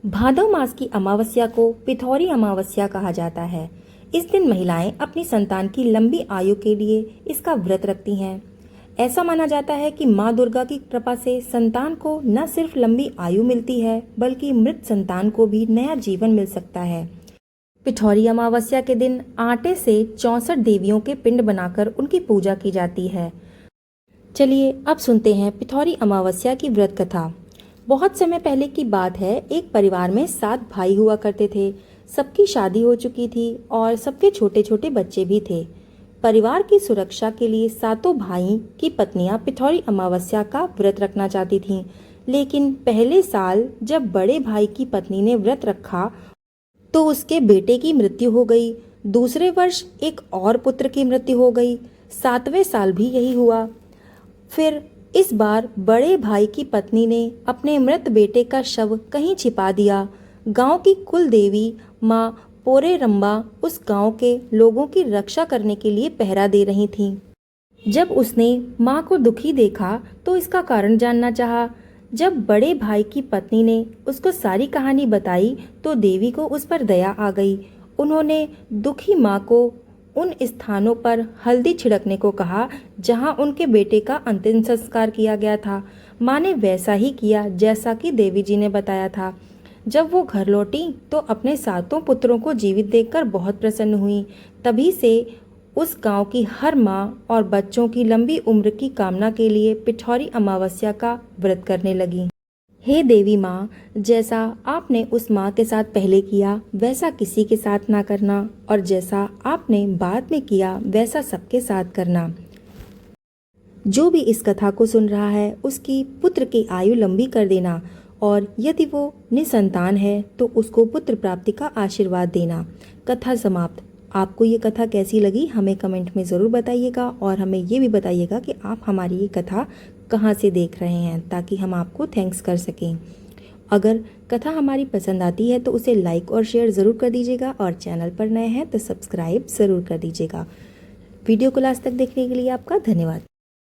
भादव मास की अमावस्या को पिथौरी अमावस्या कहा जाता है। इस दिन महिलाएं अपनी संतान की लंबी आयु के लिए इसका व्रत रखती हैं। ऐसा माना जाता है कि मां दुर्गा की कृपा से संतान को न सिर्फ लंबी आयु मिलती है, बल्कि मृत संतान को भी नया जीवन मिल सकता है। पिठौरी अमावस्या के दिन आटे से 64 देवियों के पिंड बनाकर उनकी पूजा की जाती है। चलिए अब सुनते हैं पिथौरी अमावस्या की व्रत कथा। बहुत समय पहले की बात है। एक परिवार में 7 भाई हुआ करते थे। सबकी शादी हो चुकी थी और सबके छोटे छोटे बच्चे भी थे। परिवार की सुरक्षा के लिए सातों भाई की पत्नियां पिथौरी अमावस्या का व्रत रखना चाहती थीं। लेकिन पहले साल जब बड़े भाई की पत्नी ने व्रत रखा तो उसके बेटे की मृत्यु हो गई। दूसरे वर्ष एक और पुत्र की मृत्यु हो गई। 7वें साल भी यही हुआ। फिर इस बार बड़े भाई की पत्नी ने अपने मृत बेटे का शव कहीं छिपा दिया। गांव की कुल देवी माँ पोरेरम्बा उस गांव के लोगों की रक्षा करने के लिए पहरा दे रही थीं। जब उसने माँ को दुखी देखा तो इसका कारण जानना चाहा। जब बड़े भाई की पत्नी ने उसको सारी कहानी बताई तो देवी को उस पर दया आ गई। उन्होंने दुखी माँ को उन स्थानों पर हल्दी छिड़कने को कहा जहां उनके बेटे का अंतिम संस्कार किया गया था। माँ ने वैसा ही किया जैसा कि देवी जी ने बताया था। जब वो घर लौटी तो अपने सातों पुत्रों को जीवित देखकर बहुत प्रसन्न हुई। तभी से उस गांव की हर माँ और बच्चों की लंबी उम्र की कामना के लिए पिठौरी अमावस्या का व्रत करने लगी। हे देवी माँ, जैसा आपने उस माँ के साथ पहले किया वैसा किसी के साथ ना करना, और जैसा आपने बाद में किया वैसा सबके साथ करना। जो भी इस कथा को सुन रहा है उसकी पुत्र की आयु लंबी कर देना, और यदि वो निसंतान है तो उसको पुत्र प्राप्ति का आशीर्वाद देना। कथा समाप्त। आपको ये कथा कैसी लगी हमें कमेंट में ज़रूर बताइएगा, और हमें ये भी बताइएगा कि आप हमारी ये कथा कहाँ से देख रहे हैं, ताकि हम आपको थैंक्स कर सकें। अगर कथा हमारी पसंद आती है तो उसे लाइक और शेयर ज़रूर कर दीजिएगा, और चैनल पर नए हैं तो सब्सक्राइब ज़रूर कर दीजिएगा। वीडियो को लास्ट तक देखने के लिए आपका धन्यवाद।